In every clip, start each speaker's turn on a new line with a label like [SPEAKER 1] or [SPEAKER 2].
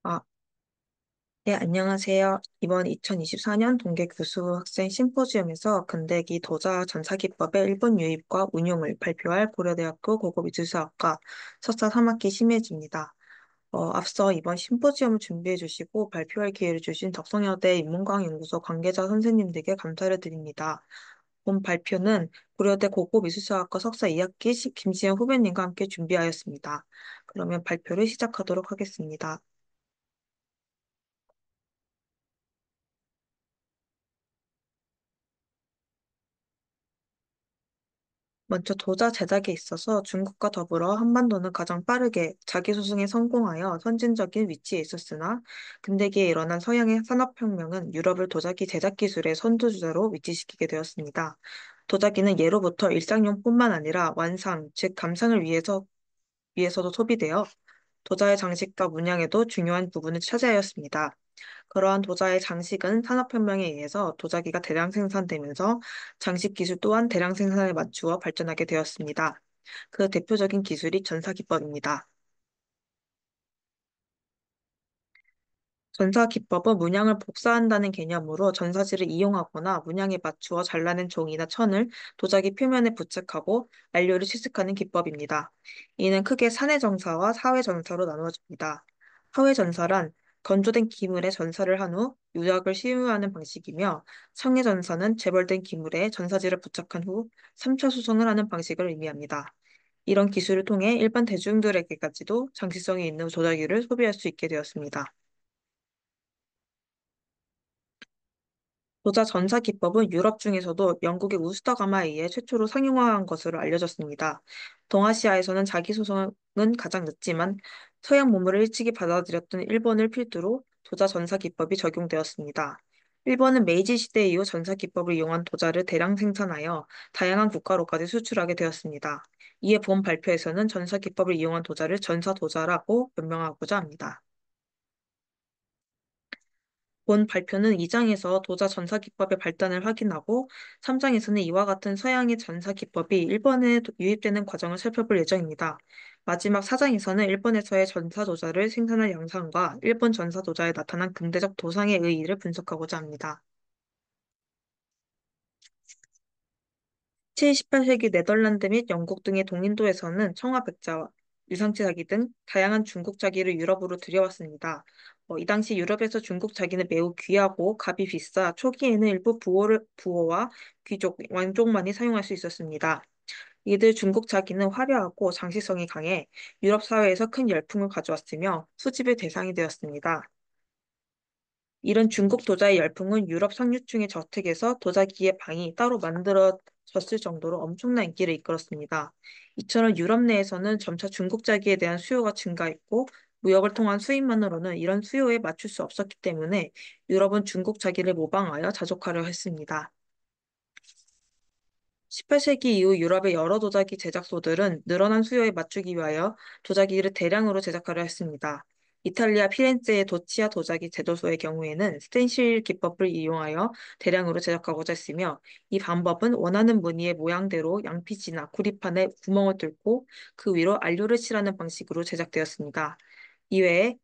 [SPEAKER 1] 아, 네, 안녕하세요. 이번 2024년 동계 교수 학생 심포지엄에서 근대기 도자 전사기법의 일본 유입과 운용을 발표할 고려대학교 고고미술사학과 석사 3학기 심혜지입니다. 앞서 이번 심포지엄을 준비해 주시고 발표할 기회를 주신 덕성여대 인문과학연구소 관계자 선생님들께 감사를 드립니다. 본 발표는 고려대 고고미술사학과 석사 2학기 김지현 후배님과 함께 준비하였습니다. 그러면 발표를 시작하도록 하겠습니다. 먼저 도자 제작에 있어서 중국과 더불어 한반도는 가장 빠르게 자기소송에 성공하여 선진적인 위치에 있었으나 근대기에 일어난 서양의 산업혁명은 유럽을 도자기 제작 기술의 선두주자로 위치시키게 되었습니다. 도자기는 예로부터 일상용뿐만 아니라 완상, 즉 감상을 위해서도 소비되어 도자의 장식과 문양에도 중요한 부분을 차지하였습니다. 그러한 도자의 장식은 산업혁명에 의해서 도자기가 대량 생산되면서 장식 기술 또한 대량 생산에 맞추어 발전하게 되었습니다. 그 대표적인 기술이 전사기법입니다. 전사 기법은 문양을 복사한다는 개념으로 전사지를 이용하거나 문양에 맞추어 잘라낸 종이나 천을 도자기 표면에 부착하고 안료를 채색하는 기법입니다. 이는 크게 사내전사와 사회전사로 나누어집니다. 사회전사란 건조된 기물에 전사를 한 후 유약을 시음하는 방식이며 상해전사는 재벌된 기물에 전사지를 부착한 후 3차 수성을 하는 방식을 의미합니다. 이런 기술을 통해 일반 대중들에게까지도 장시성이 있는 도자기를 소비할 수 있게 되었습니다. 도자 전사 기법은 유럽 중에서도 영국의 우스터 가마에 의해 최초로 상용화한 것으로 알려졌습니다. 동아시아에서는 자기소송은 가장 늦지만 서양 문물을 일찍이 받아들였던 일본을 필두로 도자 전사 기법이 적용되었습니다. 일본은 메이지 시대 이후 전사 기법을 이용한 도자를 대량 생산하여 다양한 국가로까지 수출하게 되었습니다. 이에 본 발표에서는 전사 기법을 이용한 도자를 전사 도자라고 변명하고자 합니다. 본 발표는 2장에서 도자 전사 기법의 발단을 확인하고 3장에서는 이와 같은 서양의 전사 기법이 일본에 유입되는 과정을 살펴볼 예정입니다. 마지막 4장에서는 일본에서의 전사 도자를 생산할 양상과 일본 전사 도자에 나타난 근대적 도상의 의의를 분석하고자 합니다. 18세기 네덜란드 및 영국 등의 동인도에서는 청아백자와 유상치 자기 등 다양한 중국 자기를 유럽으로 들여왔습니다. 이 당시 유럽에서 중국 자기는 매우 귀하고 값이 비싸 초기에는 일부 부호와 귀족, 왕족만이 사용할 수 있었습니다. 이들 중국 자기는 화려하고 장시성이 강해 유럽 사회에서 큰 열풍을 가져왔으며 수집의 대상이 되었습니다. 이런 중국 도자의 열풍은 유럽 상류층의 저택에서 도자기의 방이 따로 만들어졌을 정도로 엄청난 인기를 이끌었습니다. 이처럼 유럽 내에서는 점차 중국 자기에 대한 수요가 증가했고 무역을 통한 수입만으로는 이런 수요에 맞출 수 없었기 때문에 유럽은 중국 자기를 모방하여 자족하려 했습니다. 18세기 이후 유럽의 여러 도자기 제작소들은 늘어난 수요에 맞추기 위하여 도자기를 대량으로 제작하려 했습니다. 이탈리아 피렌체의 도치아 도자기 제조소의 경우에는 스텐실 기법을 이용하여 대량으로 제작하고자 했으며 이 방법은 원하는 무늬의 모양대로 양피지나 구리판에 구멍을 뚫고 그 위로 안료를 칠하는 방식으로 제작되었습니다. 이외에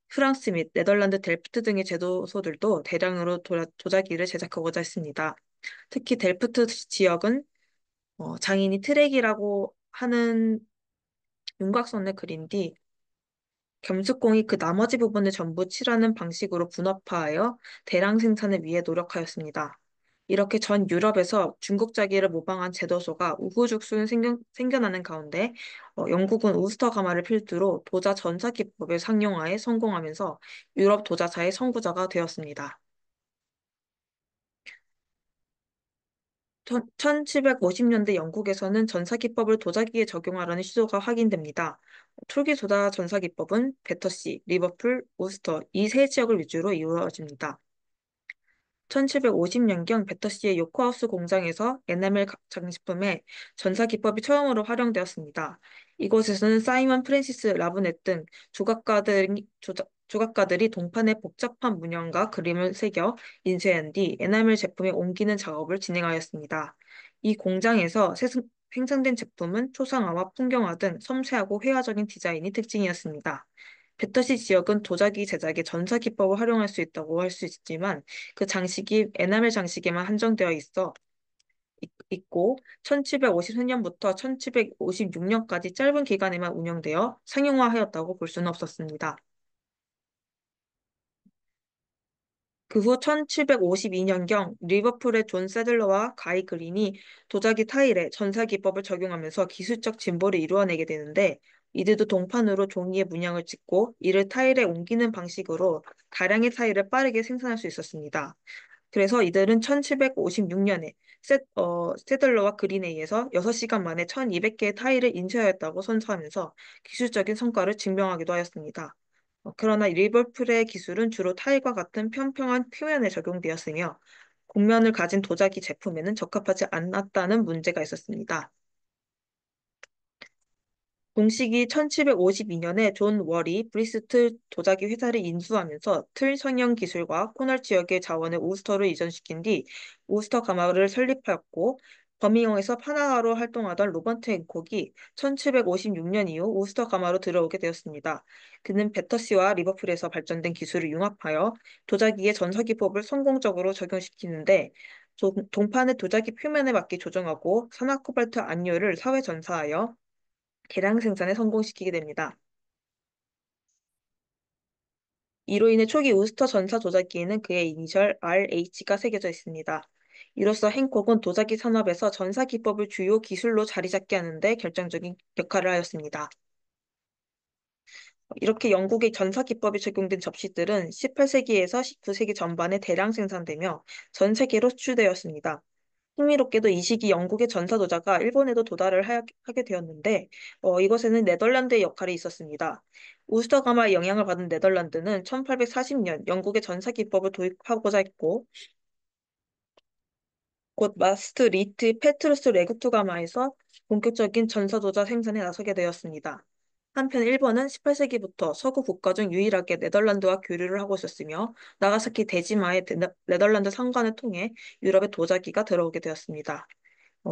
[SPEAKER 1] 프랑스 및 네덜란드 델프트 등의 제조소들도 대량으로 도자기를 제작하고자 했습니다. 특히 델프트 지역은 장인이 트랙이라고 하는 윤곽선을 그린 뒤 겸숙공이 그 나머지 부분을 전부 칠하는 방식으로 분업화하여 대량 생산을 위해 노력하였습니다. 이렇게 전 유럽에서 중국 자기를 모방한 제도소가 우후죽순 생겨나는 가운데 영국은 우스터 가마를 필두로 도자 전사 기법의 상용화에 성공하면서 유럽 도자사의 선구자가 되었습니다. 1750년대 영국에서는 전사기법을 도자기에 적용하려는 시도가 확인됩니다. 초기 도자 전사기법은 배터시, 리버풀, 오스터 이 세 지역을 위주로 이루어집니다. 1750년경 배터시의 요코하우스 공장에서 에나멜 장식품에 전사 기법이 처음으로 활용되었습니다. 이곳에서는 사이먼 프랜시스 라브넷 등 조각가들이 동판에 복잡한 문양과 그림을 새겨 인쇄한 뒤 에나멜 제품에 옮기는 작업을 진행하였습니다. 이 공장에서 생산된 제품은 초상화와 풍경화 등 섬세하고 회화적인 디자인이 특징이었습니다. 배터시 지역은 도자기 제작에 전사 기법을 활용할 수 있다고 할 수 있지만 그 장식이 에나멜 장식에만 한정되어 있고 1753년부터 1756년까지 짧은 기간에만 운영되어 상용화하였다고 볼 수는 없었습니다. 그 후 1752년경 리버풀의 존 세들러와 가이 그린이 도자기 타일에 전사 기법을 적용하면서 기술적 진보를 이루어내게 되는데 이들도 동판으로 종이에 문양을 찍고 이를 타일에 옮기는 방식으로 다량의 타일을 빠르게 생산할 수 있었습니다. 그래서 이들은 1756년에 세들러와 그린에 의해서 6시간 만에 1200개의 타일을 인쇄하였다고 선서하면서 기술적인 성과를 증명하기도 하였습니다. 그러나 리버풀의 기술은 주로 타일과 같은 평평한 표면에 적용되었으며 곡면을 가진 도자기 제품에는 적합하지 않았다는 문제가 있었습니다. 동시기 1752년에 존 월이 브리스틀 도자기 회사를 인수하면서 틀 성형 기술과 코널 지역의 자원을 우스터로 이전시킨 뒤 우스터 가마를 설립하였고 버밍엄에서 파나하로 활동하던 로버트 앤콕이 1756년 이후 우스터 가마로 들어오게 되었습니다. 그는 배터시와 리버풀에서 발전된 기술을 융합하여 도자기의 전서기법을 성공적으로 적용시키는데 동판의 도자기 표면에 맞게 조정하고 산화코발트 안료를 사회 전사하여 대량 생산에 성공시키게 됩니다. 이로 인해 초기 우스터 전사 도자기에는 그의 이니셜 RH가 새겨져 있습니다. 이로써 행콕은 도자기 산업에서 전사 기법을 주요 기술로 자리 잡게 하는데 결정적인 역할을 하였습니다. 이렇게 영국의 전사 기법이 적용된 접시들은 18세기에서 19세기 전반에 대량 생산되며 전 세계로 수출되었습니다. 흥미롭게도 이 시기 영국의 전사도자가 일본에도 하게 되었는데 이것에는 네덜란드의 역할이 있었습니다. 우스터 가마의 영향을 받은 네덜란드는 1840년 영국의 전사 기법을 도입하고자 했고 곧 마스트 리트 페트루스 레구트 가마에서 본격적인 전사도자 생산에 나서게 되었습니다. 한편 일본은 18세기부터 서구 국가 중 유일하게 네덜란드와 교류를 하고 있었으며 나가사키 데지마의 네덜란드 상관을 통해 유럽의 도자기가 들어오게 되었습니다.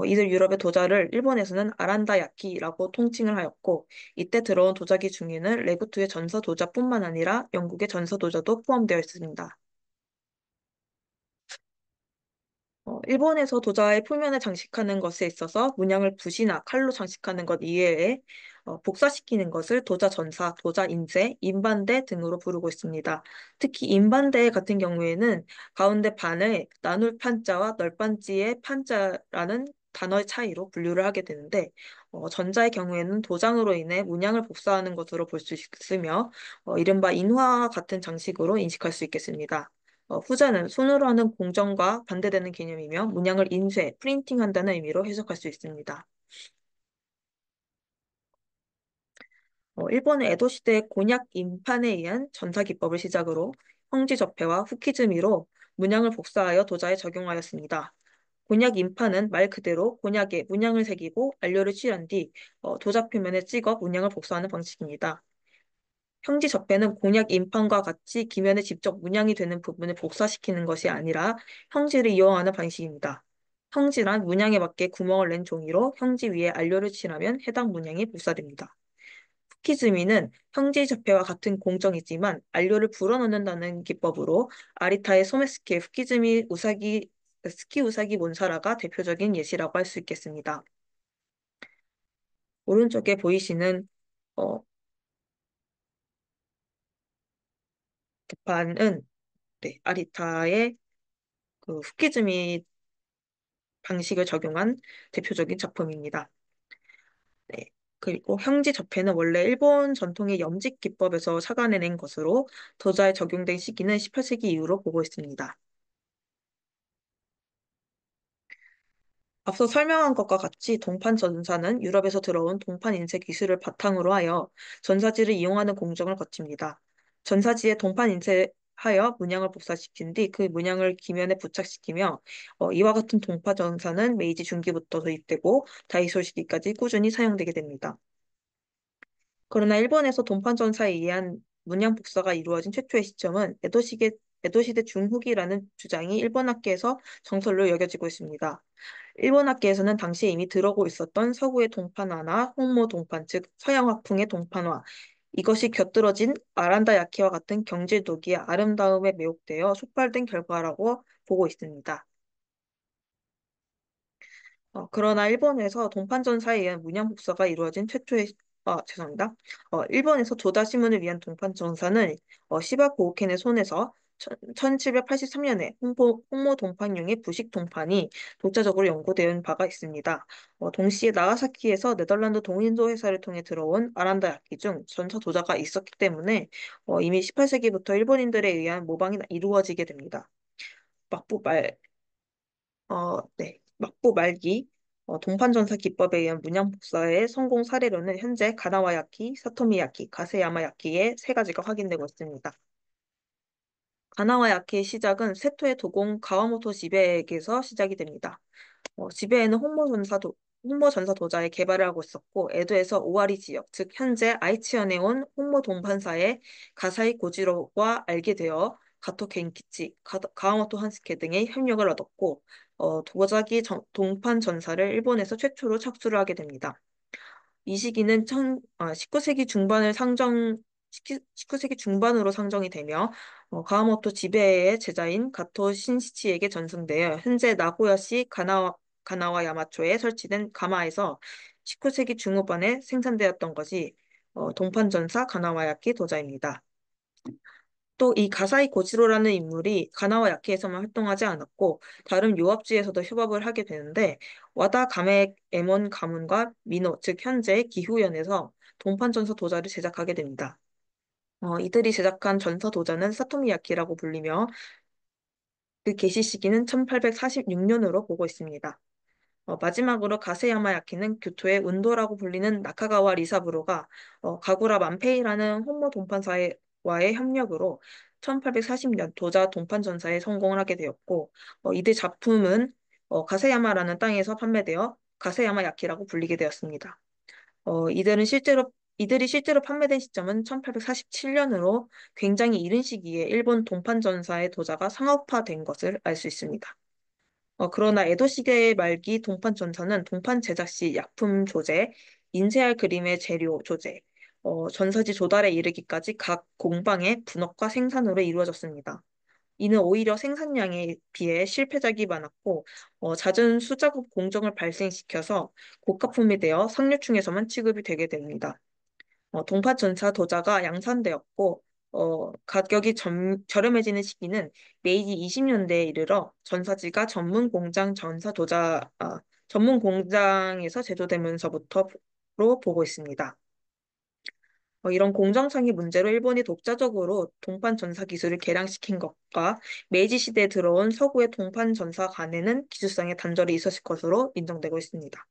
[SPEAKER 1] 이들 유럽의 도자를 일본에서는 아란다야키라고 통칭을 하였고 이때 들어온 도자기 중에는 레구트의 전서 도자뿐만 아니라 영국의 전서 도자도 포함되어 있습니다. 일본에서 도자의 표면을 장식하는 것에 있어서 문양을 붓이나 칼로 장식하는 것 이외에 복사시키는 것을 도자 전사, 도자 인쇄, 인반대 등으로 부르고 있습니다. 특히 인반대 같은 경우에는 가운데 반을 나눌 판자와 널빤지의 판자라는 단어의 차이로 분류를 하게 되는데 전자의 경우에는 도장으로 인해 문양을 복사하는 것으로 볼 수 있으며 이른바 인화와 같은 장식으로 인식할 수 있겠습니다. 후자는 손으로 하는 공정과 반대되는 개념이며 문양을 인쇄, 프린팅한다는 의미로 해석할 수 있습니다. 일본의 에도 시대 곤약 인판에 의한 전사 기법을 시작으로 형지 접폐와 후키즈미로 문양을 복사하여 도자에 적용하였습니다. 곤약 인판은 말 그대로 곤약에 문양을 새기고 안료를 칠한 뒤 도자 표면에 찍어 문양을 복사하는 방식입니다. 형지 접배는 곤약 인판과 같이 기면에 직접 문양이 되는 부분을 복사시키는 것이 아니라 형지를 이용하는 방식입니다. 형지란 문양에 맞게 구멍을 낸 종이로 형지 위에 안료를 칠하면 해당 문양이 복사됩니다. 후키즈미는 형지 접배와 같은 공정이지만 안료를 불어넣는다는 기법으로 아리타의 소메스케 후키즈미 우사기 스키 우사기 몬사라가 대표적인 예시라고 할 수 있겠습니다. 오른쪽에 보이시는 어, 도판은 네, 아리타의 그 후키즈미 방식을 적용한 대표적인 작품입니다. 네. 그리고 형지 접해는 원래 일본 전통의 염직 기법에서 착안해낸 것으로 도자에 적용된 시기는 18세기 이후로 보고 있습니다. 앞서 설명한 것과 같이 동판 전사는 유럽에서 들어온 동판 인쇄 기술을 바탕으로 하여 전사지를 이용하는 공정을 거칩니다. 전사지에 동판 인쇄하여 문양을 복사시킨 뒤 그 문양을 기면에 부착시키며 이와 같은 동파 전사는 메이지 중기부터 도입되고 다이소 시기까지 꾸준히 사용되게 됩니다. 그러나 일본에서 동판 전사에 의한 문양 복사가 이루어진 최초의 시점은 에도시대 중후기라는 주장이 일본 학계에서 정설로 여겨지고 있습니다. 일본 학계에서는 당시에 이미 들어오고 있었던 서구의 동판화나 홍모 동판, 즉 서양 화풍의 동판화, 이것이 곁들어진 아란다 야키와 같은 경질 도기의 아름다움에 매혹되어 촉발된 결과라고 보고 있습니다. 그러나 일본에서 동판전사에 의한 문양 복사가 이루어진 최초의 죄송합니다. 일본에서 조다 시문을 위한 동판전사는 시바 고우켄의 손에서 1783년에 홍모 동판용의 부식 동판이 독자적으로 연구된 바가 있습니다. 동시에 나가사키에서 네덜란드 동인도 회사를 통해 들어온 아란다 야키 중 전차 도자가 있었기 때문에 이미 18세기부터 일본인들에 의한 모방이 이루어지게 됩니다. 막부 말 네. 막부 말기 동판전사 기법에 의한 문양 복사의 성공 사례로는 현재 가나와야키, 사토미야키, 가세야마야키의 세 가지가 확인되고 있습니다. 가나와야키의 시작은 세토의 도공 가와모토 지배에게서 시작이 됩니다. 지배에는 홍모 전사 도자의 개발을 하고 있었고 에도에서 오와리 지역, 즉 현재 아이치현에 온 홍모 동판사의 가사이 고지로와 알게 되어 가토 겐키치, 가와모토 한스케 등의 협력을 얻었고 도자기 동판 전사를 일본에서 최초로 착수를 하게 됩니다. 이 시기는 19세기 중반을 19세기 중반으로 상정이 되며 가와모토 지배의 제자인 가토 신시치에게 전승되어 현재 나고야시 가나와 야마초에 설치된 가마에서 19세기 중후반에 생산되었던 것이 동판전사 가나와야키 도자입니다. 또 이 가사이 고지로라는 인물이 가나와 야키에서만 활동하지 않았고 다른 요합지에서도 협업을 하게 되는데 와다 가메 에몬 가문과 미노 즉 현재 기후현에서 동판전사 도자를 제작하게 됩니다. 이들이 제작한 전사 도자는 사토미 야키라고 불리며 그 개시 시기는 1846년으로 보고 있습니다. 마지막으로 가세야마 야키는 교토의 운도라고 불리는 나카가와 리사부로가 가구라 만페이라는 홍모 동판사와의 협력으로 1840년 도자 동판 전사에 성공을 하게 되었고 이들 작품은 가세야마라는 땅에서 판매되어 가세야마 야키라고 불리게 되었습니다. 이들이 실제로 판매된 시점은 1847년으로 굉장히 이른 시기에 일본 동판 전사의 도자가 상업화된 것을 알 수 있습니다. 그러나 에도 시대 말기 동판 전사는 동판 제작 시 약품 조제, 인쇄할 그림의 재료 조제, 전사지 조달에 이르기까지 각 공방의 분업과 생산으로 이루어졌습니다. 이는 오히려 생산량에 비해 실패작이 많았고 잦은 수작업 공정을 발생시켜서 고가품이 되어 상류층에서만 취급이 되게 됩니다. 동파전차 도자가 양산되었고 가격이 저렴해지는 시기는 메이지 20년대에 이르러 전사지가 전문 공장에서 제조되면서부터로 보고 있습니다. 이런 공정상의 문제로 일본이 독자적으로 동판 전사 기술을 개량시킨 것과 메이지 시대에 들어온 서구의 동판 전사 간에는 기술상의 단절이 있었을 것으로 인정되고 있습니다.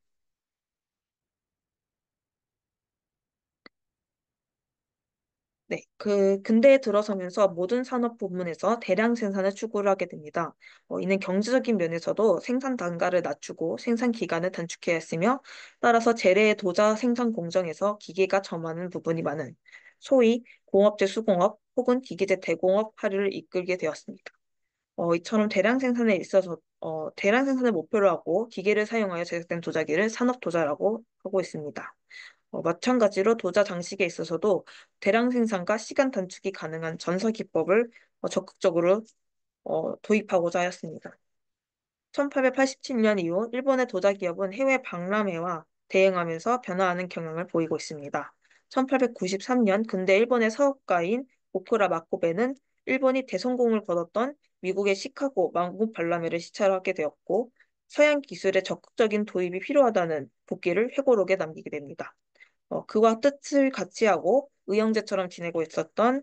[SPEAKER 1] 네, 근대에 들어서면서 모든 산업 부문에서 대량 생산을 추구를 하게 됩니다. 이는 경제적인 면에서도 생산 단가를 낮추고 생산 기간을 단축해야 했으며, 따라서 재래의 도자 생산 공정에서 기계가 점하는 부분이 많은 소위 공업제 수공업 혹은 기계제 대공업 화류를 이끌게 되었습니다. 이처럼 대량 생산을 목표로 하고 기계를 사용하여 제작된 도자기를 산업 도자라고 하고 있습니다. 마찬가지로 도자 장식에 있어서도 대량 생산과 시간 단축이 가능한 전서 기법을 적극적으로 도입하고자 하였습니다. 1887년 이후 일본의 도자 기업은 해외 박람회와 대응하면서 변화하는 경향을 보이고 있습니다. 1893년 근대 일본의 사업가인 오쿠라 마코베는 일본이 대성공을 거뒀던 미국의 시카고 만국 박람회를 시찰하게 되었고 서양 기술의 적극적인 도입이 필요하다는 복귀를 회고록에 남기게 됩니다. 그와 뜻을 같이 하고 의형제처럼 지내고 있었던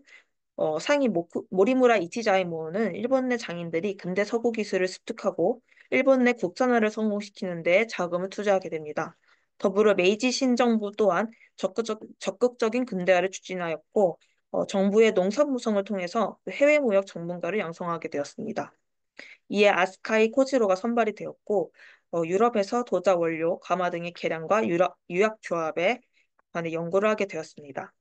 [SPEAKER 1] 상이 모리무라 이치자이모는 일본 내 장인들이 근대 서구 기술을 습득하고 일본 내 국산화를 성공시키는 데 자금을 투자하게 됩니다. 더불어 메이지 신정부 또한 적극적인 근대화를 추진하였고 정부의 농산무성을 통해서 해외 무역 전문가를 양성하게 되었습니다. 이에 아스카이 코지로가 선발이 되었고 유럽에서 도자 원료, 가마 등의 개량과 유약 조합에 관해 연구를 하게 되었습니다.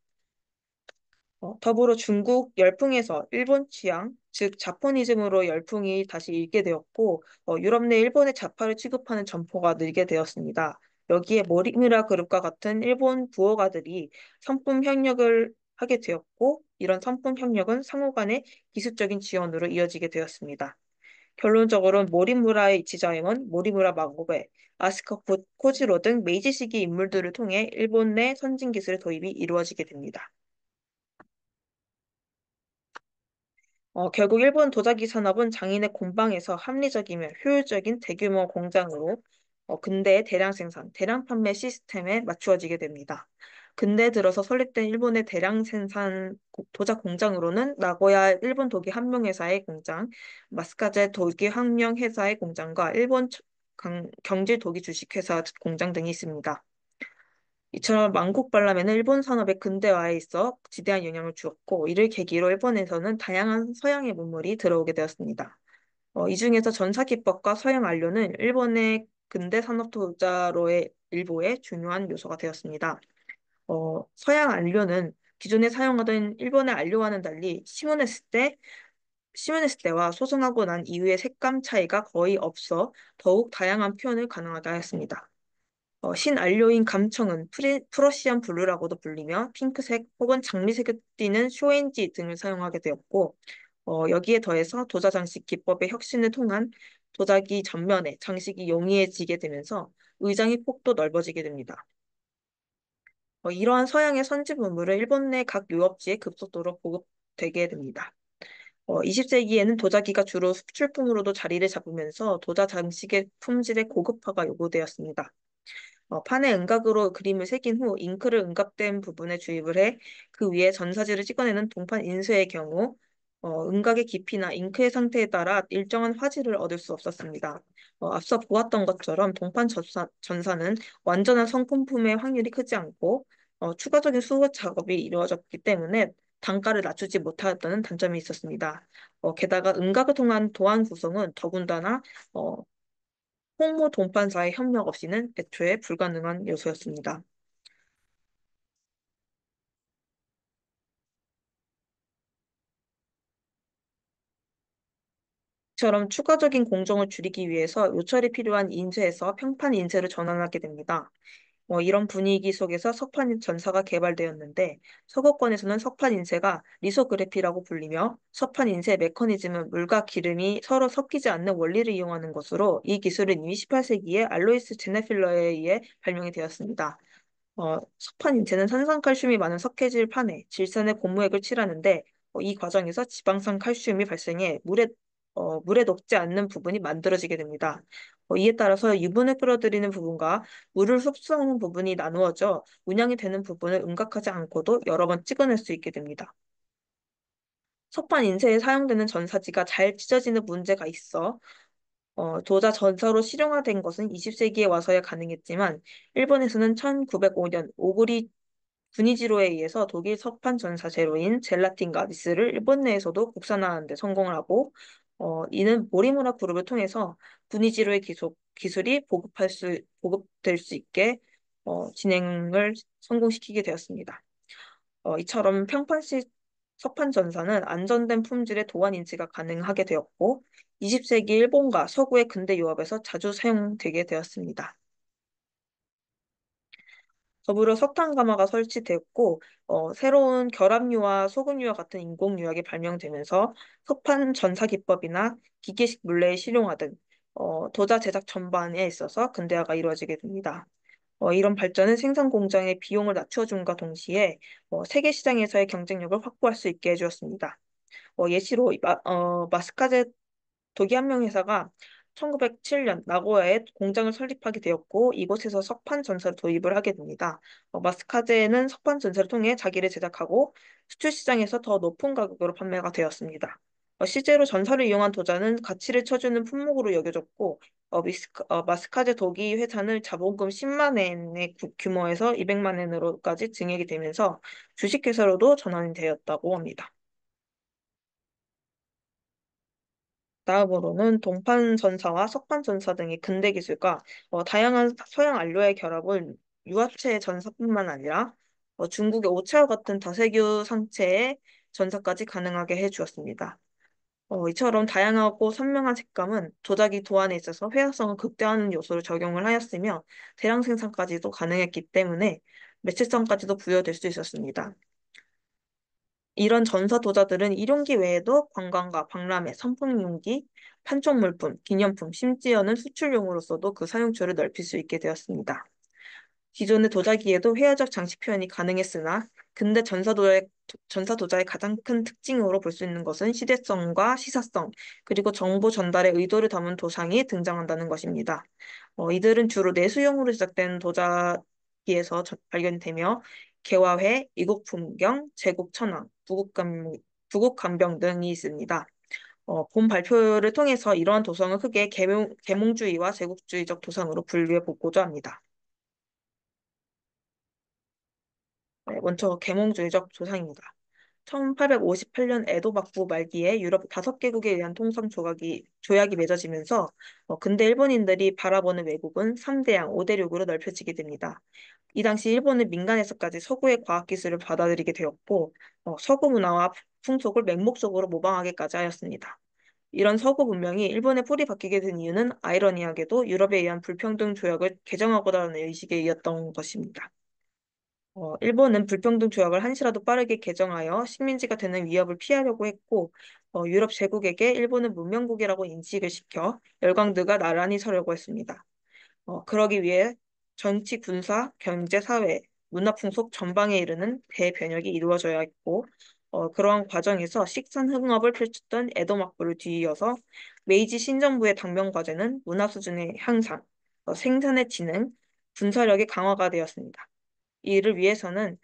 [SPEAKER 1] 더불어 중국 열풍에서 일본 취향, 즉 자포니즘으로 열풍이 다시 일게 되었고 유럽 내 일본의 자파를 취급하는 점포가 늘게 되었습니다. 여기에 모리무라 그룹과 같은 일본 부호가들이 상품 협력을 하게 되었고, 이런 상품 협력은 상호 간의 기술적인 지원으로 이어지게 되었습니다. 결론적으로는 모리무라의 이치자임은 모리무라 마고베, 아스카 코지로 등 메이지 시기 인물들을 통해 일본 내 선진 기술의 도입이 이루어지게 됩니다. 결국 일본 도자기 산업은 장인의 공방에서 합리적이며 효율적인 대규모 공장으로 근대의 대량 생산, 대량 판매 시스템에 맞추어지게 됩니다. 근대 들어서 설립된 일본의 대량 생산 도자 공장으로는 나고야 일본 도기 한명회사의 공장, 마스카제 도기 한명회사의 공장과 일본 경질 도기 주식회사 공장 등이 있습니다. 이처럼 만국 박람회는 일본 산업의 근대화에 있어 지대한 영향을 주었고, 이를 계기로 일본에서는 다양한 서양의 문물이 들어오게 되었습니다. 이 중에서 전사기법과 서양 안료는 일본의 근대 산업 도자로의 일부의 중요한 요소가 되었습니다. 서양 안료는 기존에 사용하던 일본의 안료와는 달리 심은했을 때와 소성하고 난 이후의 색감 차이가 거의 없어 더욱 다양한 표현을 가능하게 하였습니다. 신안료인 감청은 프러시안 블루라고도 불리며 핑크색 혹은 장미색을 띠는 쇼엔지 등을 사용하게 되었고, 여기에 더해서 도자 장식 기법의 혁신을 통한 도자기 전면에 장식이 용이해지게 되면서 의장의 폭도 넓어지게 됩니다. 이러한 서양의 선진 문물은 일본 내 각 유업지에 급속도로 보급되게 됩니다. 20세기에는 도자기가 주로 수출품으로도 자리를 잡으면서 도자 장식의 품질의 고급화가 요구되었습니다. 판에 은각으로 그림을 새긴 후 잉크를 은각된 부분에 주입을 해 그 위에 전사지를 찍어내는 동판 인쇄의 경우 은각의 깊이나 잉크의 상태에 따라 일정한 화질을 얻을 수 없었습니다. 앞서 보았던 것처럼 동판 전사는 완전한 성품품의 확률이 크지 않고 추가적인 수거 작업이 이루어졌기 때문에 단가를 낮추지 못하였다는 단점이 있었습니다. 게다가 은각을 통한 도안 구성은 더군다나 어, 홍모 동판사의 협력 없이는 애초에 불가능한 요소였습니다. 이처럼 추가적인 공정을 줄이기 위해서 요철이 필요한 인쇄에서 평판 인쇄를 전환하게 됩니다. 이런 분위기 속에서 석판 전사가 개발되었는데 서구권에서는 석판 인쇄가 리소그래피라고 불리며 석판 인쇄 메커니즘은 물과 기름이 서로 섞이지 않는 원리를 이용하는 것으로 이 기술은 이미 18세기에 알로이스 제네필러에 의해 발명이 되었습니다. 석판 인체는 산성칼슘이 많은 석회질 판에 질산의 고무액을 칠하는데 이 과정에서 지방산 칼슘이 발생해 물에 녹지 않는 부분이 만들어지게 됩니다. 이에 따라서 유분을 끌어들이는 부분과 물을 흡수하는 부분이 나누어져 문양이 되는 부분을 음각하지 않고도 여러 번 찍어낼 수 있게 됩니다. 석판 인쇄에 사용되는 전사지가 잘 찢어지는 문제가 있어 도자 전사로 실용화된 것은 20세기에 와서야 가능했지만 일본에서는 1905년 오구리 구니지로에 의해서 독일 석판 전사 제로인 젤라틴 가디스를 일본 내에서도 국산화하는 데 성공을 하고 이는 모리무라 그룹을 통해서 구니지로의 기술이 보급될 수 있게 진행을 성공시키게 되었습니다. 이처럼 평판식 석판 전사는 안전된 품질의 도안 인지가 가능하게 되었고 20세기 일본과 서구의 근대 유럽에서 자주 사용되게 되었습니다. 더불어 석탄 가마가 설치되었고 새로운 결합유와 소금유와 같은 인공유약이 발명되면서 석판 전사 기법이나 기계식 물레의 실용화 등 도자 제작 전반에 있어서 근대화가 이루어지게 됩니다. 이런 발전은 생산 공장의 비용을 낮춰줌과 동시에 세계 시장에서의 경쟁력을 확보할 수 있게 해주었습니다. 예시로 마스카제 독일 한 명 회사가 1907년 나고야에 공장을 설립하게 되었고 이곳에서 석판 전사를 도입을 하게 됩니다. 마스카제는 석판 전사를 통해 자기를 제작하고 수출 시장에서 더 높은 가격으로 판매가 되었습니다. 실제로 전사를 이용한 도자는 가치를 쳐주는 품목으로 여겨졌고 마스카제 독일 회사는 자본금 10만 엔의 규모에서 200만 엔으로까지 증액이 되면서 주식회사로도 전환이 되었다고 합니다. 다음으로는 동판 전사와 석판 전사 등의 근대 기술과 다양한 서양 안료의 결합은 유화체 전사뿐만 아니라 중국의 오차와 같은 다세규 상체의 전사까지 가능하게 해주었습니다. 이처럼 다양하고 선명한 색감은 도자기 도안에 있어서 회화성을 극대화하는 요소를 적용을 하였으며 대량 생산까지도 가능했기 때문에 매체성까지도 부여될 수 있었습니다. 이런 전사 도자들은 일용기 외에도 관광가, 박람회, 선풍용기, 판촉물품, 기념품, 심지어는 수출용으로서도 그 사용처를 넓힐 수 있게 되었습니다. 기존의 도자기에도 회화적 장식 표현이 가능했으나 근대 전사 도자의 가장 큰 특징으로 볼 수 있는 것은 시대성과 시사성, 그리고 정보 전달의 의도를 담은 도상이 등장한다는 것입니다. 이들은 주로 내수용으로 제작된 도자기에서 발견되며 개화회, 이국풍경, 제국천왕, 부국간병 등이 있습니다. 본 발표를 통해서 이러한 도성을 크게 계몽주의와 제국주의적 도상으로 분류해 보고자 합니다. 네, 먼저 계몽주의적 조상입니다. 1858년 에도 막부 말기에 유럽 5개국에 의한 조약이 맺어지면서 근대 일본인들이 바라보는 외국은 3대양 5대륙으로 넓혀지게 됩니다. 이 당시 일본은 민간에서까지 서구의 과학기술을 받아들이게 되었고 서구 문화와 풍속을 맹목적으로 모방하기까지 하였습니다. 이런 서구 문명이 일본의 뿌리 박히게 된 이유는 아이러니하게도 유럽에 의한 불평등 조약을 개정하고자 하는 의식에 의했던 것입니다. 일본은 불평등 조약을 한시라도 빠르게 개정하여 식민지가 되는 위협을 피하려고 했고, 유럽 제국에게 일본은 문명국이라고 인식을 시켜 열강들과 나란히 서려고 했습니다. 그러기 위해 정치, 군사, 경제, 사회, 문화풍속 전방에 이르는 대변혁이 이루어져야 했고, 그러한 과정에서 식산흥업을 펼쳤던 에도 막부를 뒤이어서 메이지 신정부의 당면 과제는 문화 수준의 향상, 생산의 진흥, 군사력의 강화가 되었습니다. 이를 위해서는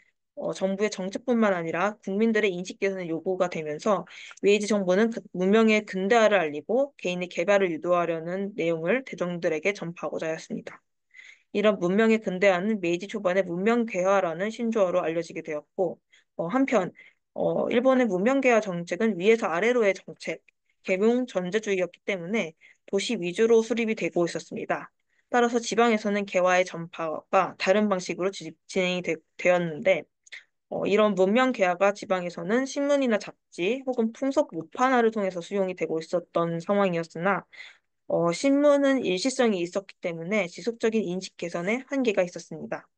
[SPEAKER 1] 정부의 정책뿐만 아니라 국민들의 인식 개선이 요구가 되면서 웨이지 정부는 문명의 근대화를 알리고 개인의 개발을 유도하려는 내용을 대중들에게 전파하고자 하였습니다. 이런 문명의 근대화는 메이지 초반에 문명개화라는 신조어로 알려지게 되었고 한편 일본의 문명개화 정책은 위에서 아래로의 정책, 계몽 전제주의였기 때문에 도시 위주로 수립이 되고 있었습니다. 따라서 지방에서는 개화의 전파가 다른 방식으로 진행이 되었는데 이런 문명 개화가 지방에서는 신문이나 잡지 혹은 풍속 무판화를 통해서 수용이 되고 있었던 상황이었으나 신문은 일시성이 있었기 때문에 지속적인 인식 개선에 한계가 있었습니다.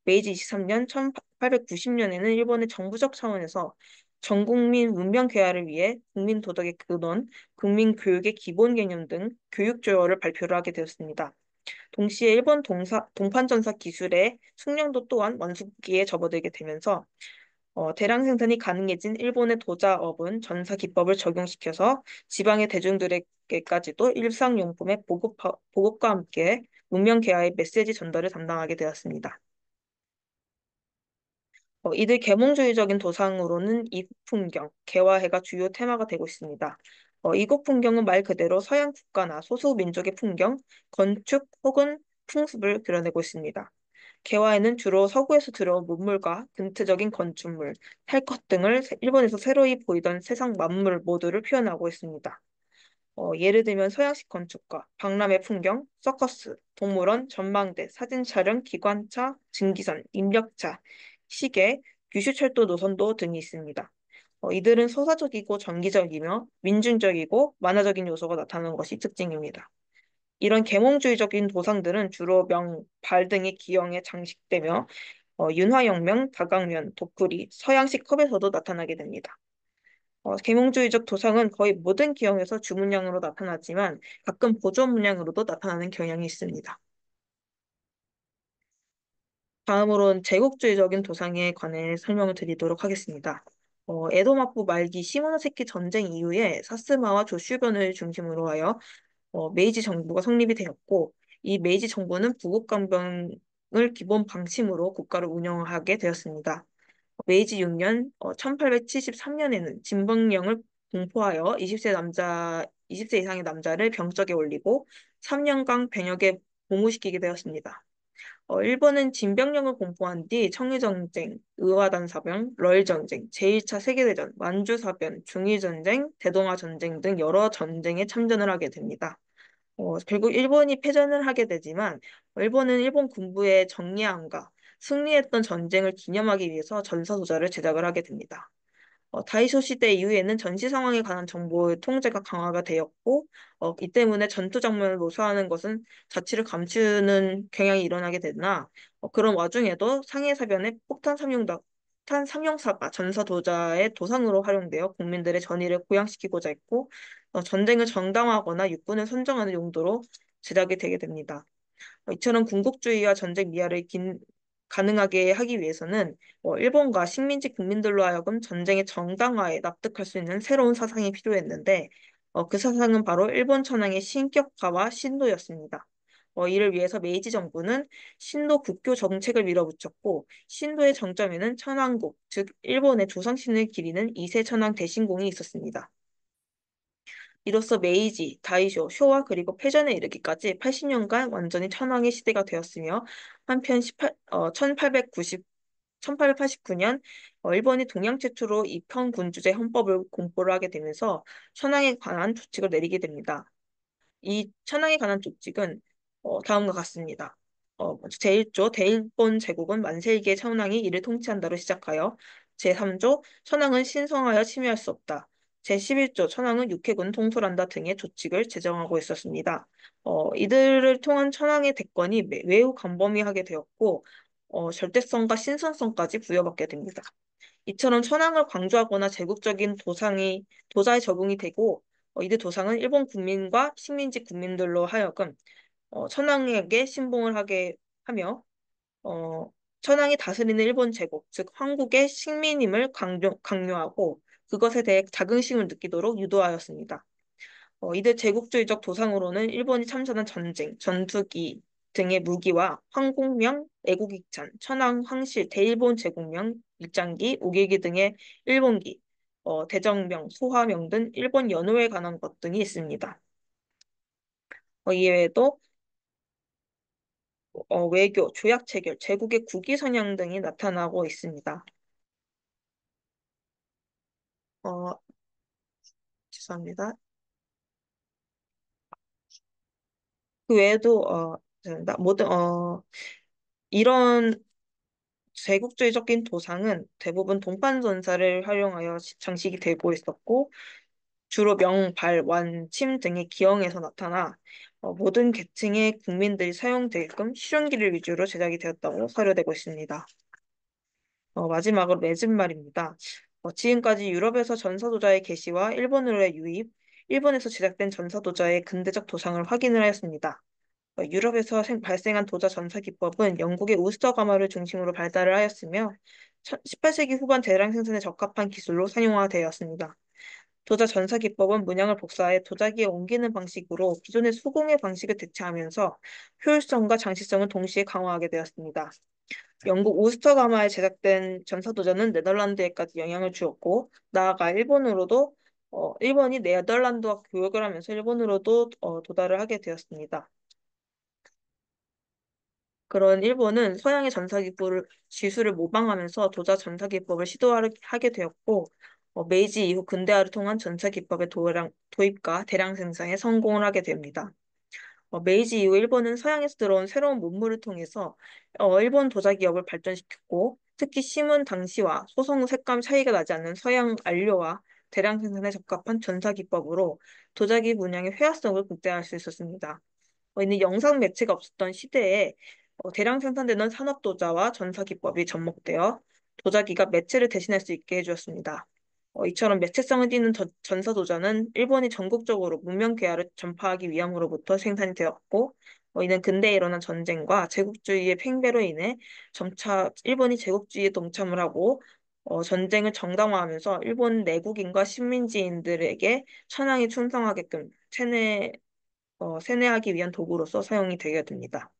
[SPEAKER 1] 메이지 23년 1890년에는 일본의 정부적 차원에서 전국민 문명 개화를 위해 국민 도덕의 근원, 국민 교육의 기본 개념 등 교육 조어를 발표를 하게 되었습니다. 동시에 일본 동판전사 기술의 숙련도 또한 원숙기에 접어들게 되면서 대량 생산이 가능해진 일본의 도자업은 전사 기법을 적용시켜서 지방의 대중들에게까지도 일상용품의 보급과 함께 문명 개화의 메시지 전달을 담당하게 되었습니다. 이들 계몽주의적인 도상으로는 이국풍경, 개화해가 주요 테마가 되고 있습니다. 이국풍경은 말 그대로 서양 국가나 소수민족의 풍경, 건축 혹은 풍습을 그려내고 있습니다. 개화에는 주로 서구에서 들어온 문물과 근트적인 건축물, 할 것 등을 일본에서 새로이 보이던 세상 만물 모두를 표현하고 있습니다. 예를 들면 서양식 건축과 박람회 풍경, 서커스, 동물원, 전망대, 사진 촬영, 기관차, 증기선, 인력차, 시계, 규슈철도 노선도 등이 있습니다. 이들은 서사적이고 정기적이며 민중적이고 만화적인 요소가 나타나는 것이 특징입니다. 이런 계몽주의적인 도상들은 주로 명, 발 등의 기형에 장식되며 윤화영명, 다각면, 도쿠리, 서양식 컵에서도 나타나게 됩니다. 계몽주의적 도상은 거의 모든 기형에서 주문양으로 나타나지만 가끔 보조 문양으로도 나타나는 경향이 있습니다. 다음으로는 제국주의적인 도상에 관해 설명을 드리도록 하겠습니다. 에도 막부 말기 시모노세키 전쟁 이후에 사스마와 조슈변을 중심으로 하여 메이지 정부가 성립이 되었고 이 메이지 정부는 부국간병을 기본 방침으로 국가를 운영하게 되었습니다. 메이지 6년 1873년에는 진병령을 공포하여 20세 이상의 남자를 병적에 올리고 3년간 병역에 복무시키게 되었습니다. 일본은 진병령을 공포한 뒤 청일전쟁, 의화단사병, 러일전쟁, 제1차 세계대전, 만주사변, 중일전쟁, 대동아전쟁 등 여러 전쟁에 참전을 하게 됩니다. 결국 일본이 패전을 하게 되지만 일본은 일본 군부의 정리함과 승리했던 전쟁을 기념하기 위해서 전사도자를 제작을 하게 됩니다. 다이쇼 시대 이후에는 전시 상황에 관한 정보의 통제가 강화가 되었고 이 때문에 전투 장면을 묘사하는 것은 자치를 감추는 경향이 일어나게 되나 그런 와중에도 상해사변의 폭탄 숱한 상용사가 전사도자의 도상으로 활용되어 국민들의 전의를 고양시키고자 했고 전쟁을 정당화하거나 육군을 선정하는 용도로 제작이 되게 됩니다. 이처럼 군국주의와 전쟁 미화를 가능하게 하기 위해서는 일본과 식민지 국민들로 하여금 전쟁의 정당화에 납득할 수 있는 새로운 사상이 필요했는데 그 사상은 바로 일본 천황의 신격화와 신도였습니다. 이를 위해서 메이지 정부는 신도 국교 정책을 밀어붙였고 신도의 정점에는 천황국, 즉 일본의 조상신을 기리는 이세 천황 대신공이 있었습니다. 이로써 메이지, 다이쇼, 쇼와 그리고 패전에 이르기까지 80년간 완전히 천황의 시대가 되었으며 한편 1889년 일본이 동양 최초로 이평군주제 헌법을 공포를 하게 되면서 천황에 관한 조칙을 내리게 됩니다. 이 천황에 관한 조직은 다음과 같습니다. 먼저 제1조 대일본 제국은 만세일기의 천황이 이를 통치한다로 시작하여 제3조 천황은 신성하여 침해할 수 없다. 제11조 천황은 육해군 통솔한다 등의 조칙을 제정하고 있었습니다. 이들을 통한 천황의 대권이 매우 광범위하게 되었고 절대성과 신선성까지 부여받게 됩니다. 이처럼 천황을 강조하거나 제국적인 도자에 적응이 되고 이들 도상은 일본 국민과 식민지 국민들로 하여금 천황에게 신봉을 하게 하며 어, 천황이 다스리는 일본 제국, 즉 황국의 식민임을 강요하고 그것에 대해 자긍심을 느끼도록 유도하였습니다. 이들 제국주의적 도상으로는 일본이 참전한 전쟁, 전투기 등의 무기와 황공명, 애국익찬, 천황, 황실, 대일본 제국명, 일장기, 오길기 등의 일본기, 대정명, 소화명 등 일본 연호에 관한 것 등이 있습니다. 이외에도 외교, 조약 체결, 제국의 국위 선양 등이 나타나고 있습니다. 어, 죄송합니다. 그 외에도 죄송합니다. 이런 제국주의적인 도상은 대부분 동판 전사를 활용하여 장식이 되고 있었고 주로 명, 발, 완, 침 등의 기형에서 나타나 모든 계층의 국민들이 사용되게끔 실용기를 위주로 제작이 되었다고 사료되고 있습니다. 마지막으로 맺은말입니다. 지금까지 유럽에서 전사도자의 게시와 일본으로의 유입, 일본에서 제작된 전사도자의 근대적 도상을 확인을 하였습니다. 유럽에서 발생한 도자 전사 기법은 영국의 우스터 가마를 중심으로 발달을 하였으며 18세기 후반 대량 생산에 적합한 기술로 상용화되었습니다. 도자 전사 기법은 문양을 복사해 도자기에 옮기는 방식으로 기존의 수공예 방식을 대체하면서 효율성과 장시성을 동시에 강화하게 되었습니다. 영국 우스터 가마에 제작된 전사도자는 네덜란드에까지 영향을 주었고 나아가 일본이 네덜란드와 교역을 하면서 일본으로도 도달을 하게 되었습니다. 그런 일본은 서양의 전사기법을 지수를 모방하면서 도자 전사기법을 시도하게 되었고 메이지 이후 근대화를 통한 전사기법의 도입과 대량 생산에 성공을 하게 됩니다. 메이지 이후 일본은 서양에서 들어온 새로운 문물을 통해서 일본 도자 기업을 발전시켰고 특히 심은 당시와 소성 색감 차이가 나지 않는 서양 안료와 대량 생산에 적합한 전사 기법으로 도자기 문양의 회화성을 극대화할 수 있었습니다. 이는 영상 매체가 없었던 시대에 대량 생산되는 산업 도자와 전사 기법이 접목되어 도자기가 매체를 대신할 수 있게 해주었습니다. 이처럼 매체성을 띠는 전사 도자는 일본이 전국적으로 문명 계열을 전파하기 위함으로부터 생산이 되었고 이는 근대에 일어난 전쟁과 제국주의의 팽배로 인해 점차 일본이 제국주의에 동참을 하고 전쟁을 정당화하면서 일본 내국인과 식민지인들에게 천황이 충성하게끔 세뇌하기 위한 도구로서 사용이 되게 됩니다.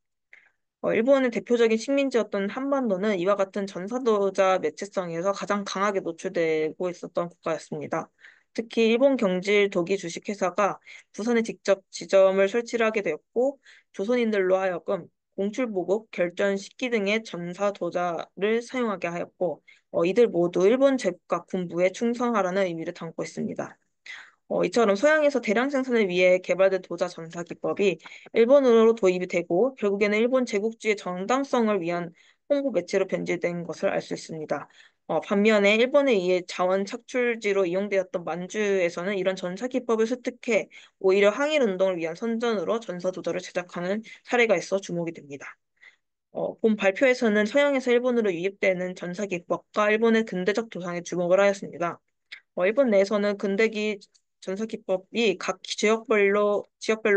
[SPEAKER 1] 일본의 대표적인 식민지였던 한반도는 이와 같은 전사도자 매체성에서 가장 강하게 노출되고 있었던 국가였습니다. 특히 일본 경질 독일 주식회사가 부산에 직접 지점을 설치를 하게 되었고 조선인들로 하여금 공출보국, 결전식기 등의 전사도자를 사용하게 하였고 이들 모두 일본 제국과 군부에 충성하라는 의미를 담고 있습니다. 이처럼 서양에서 대량 생산을 위해 개발된 도자 전사 기법이 일본으로 도입이 되고 결국에는 일본 제국주의 정당성을 위한 홍보 매체로 변질된 것을 알 수 있습니다. 반면에 일본에 의해 자원 착출지로 이용되었던 만주에서는 이런 전사 기법을 습득해 오히려 항일 운동을 위한 선전으로 전사 도자를 제작하는 사례가 있어 주목이 됩니다. 본 발표에서는 서양에서 일본으로 유입되는 전사 기법과 일본의 근대적 도상에 주목을 하였습니다. 일본 내에서는 근대기 전사 기법이 각 지역별로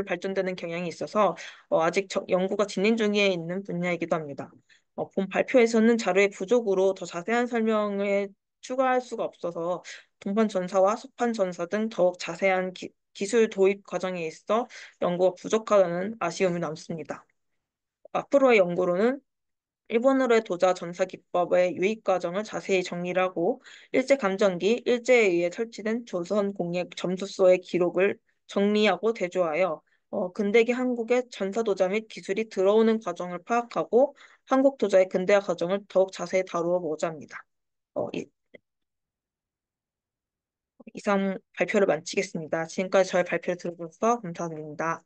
[SPEAKER 1] 발전되는 경향이 있어서 아직 연구가 진행 중에 있는 분야이기도 합니다. 본 발표에서는 자료의 부족으로 더 자세한 설명을 추가할 수가 없어서 동판 전사와 소판 전사 등 더욱 자세한 기술 도입 과정에 있어 연구가 부족하다는 아쉬움이 남습니다. 앞으로의 연구로는 일본어로의 도자 전사 기법의 유입 과정을 자세히 정리를 하고 일제감정기 일제에 의해 설치된 조선 공예 점수소의 기록을 정리하고 대조하여 근대기 한국의 전사 도자 및 기술이 들어오는 과정을 파악하고 한국 도자의 근대화 과정을 더욱 자세히 다루어 보고자 합니다. 이상 발표를 마치겠습니다. 지금까지 저의 발표를 들어주셔서 감사드립니다.